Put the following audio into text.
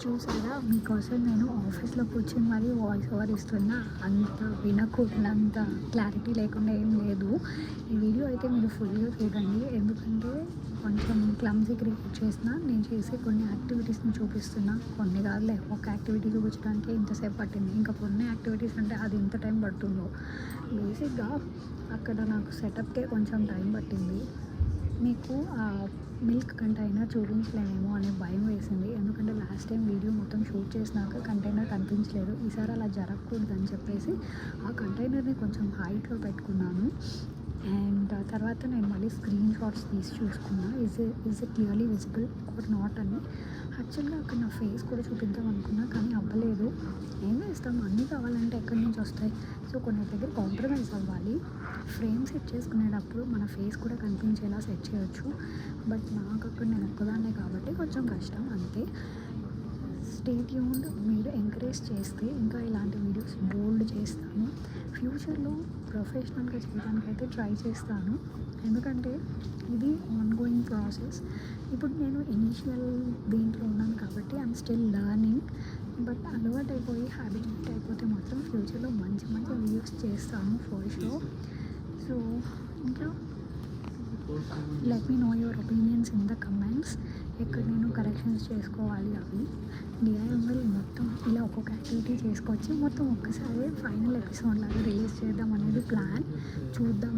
చూసారా, మీకోసం నేను ఆఫీస్లో కూర్చొని మరీ వాయిస్ ఓవర్ ఇస్తున్నా. అంత వినకూడనంత క్లారిటీ లేకుండా ఏం లేదు. ఈ వీడియో అయితే మీరు ఫుల్గా చూడండి, ఎందుకంటే కొంచెం క్లమ్జీ క్రియేట్ చేసిన నేను చేసే కొన్ని యాక్టివిటీస్ని చూపిస్తున్నా. కొన్ని కాదులే, ఒక యాక్టివిటీ చూపించడానికి ఇంతసేపు పట్టింది, ఇంకా కొన్ని యాక్టివిటీస్ అంటే అది ఎంత టైం పడుతుందో. బేసిక్గా అక్కడ నాకు సెటప్కే కొంచెం టైం పట్టింది. మీకు ఆ మిల్క్ కంటైనర్ చూపించలేనేమో అనే భయం వేసింది, ఎందుకంటే లాస్ట్ టైం వీడియో మొత్తం షూట్ చేసినాక కంటైనర్ కనిపించలేదు. ఈసారి అలా జరగకూడదని చెప్పేసి ఆ కంటైనర్ని కొంచెం హైట్లో పెట్టుకున్నాను. అండ్ తర్వాత నేను మళ్ళీ స్క్రీన్ షాట్స్ తీసి చూసుకున్నా, is it clearly visible are not అని. యాక్చువల్గా అక్కడ నా ఫేస్ కూడా చూపిద్దాం అనుకున్నా, కానీ అవ్వలేదు. ఏం చేస్తాం, అన్నీ కావాలంటే ఎక్కడి నుంచి వస్తాయి. సో కొన్ని దగ్గర కాంప్రమైజ్ అవ్వాలి. ఫ్రేమ్ సెట్ చేసుకునేటప్పుడు మన ఫేస్ కూడా కనిపించేలా సెట్ చేయొచ్చు, బట్ నాకు అక్కడ నేను ఒక్కదాన్నే కాబట్టి కొంచెం కష్టం అంతే. Stay tuned. మీరు ఎంకరేజ్ చేస్తే ఇంకా ఇలాంటి వీడియోస్ బోల్డ్ చేస్తాను. ఫ్యూచర్లో ప్రొఫెషనల్గా చేయడానికైతే ట్రై చేస్తాను, ఎందుకంటే ఇది ఆన్గోయింగ్ ప్రాసెస్. ఇప్పుడు నేను ఇనీషియల్ దీంట్లో ఉన్నాను కాబట్టి ఐఎమ్ స్టిల్ లర్నింగ్. బట్ అలవాటు అయిపోయి హ్యాబిట్ అయిపోతే మాత్రం ఫ్యూచర్లో మంచి మంచి వీడియోస్ చేస్తాను ఫర్ షూర్. సో ఇంకా let me know your opinions in the comments. ఎక్కడ నేను కరెక్షన్స్ చేసుకోవాలి అవి. డిఐఎంఎల్ మొత్తం ఇలా ఒక్కొక్క యాక్టివిటీ చేసుకొచ్చి మొత్తం ఒక్కసారి ఫైనల్ ఎపిసోడ్ లాగా రిలీజ్ చేద్దాం అనేది ప్లాన్. చూద్దాం.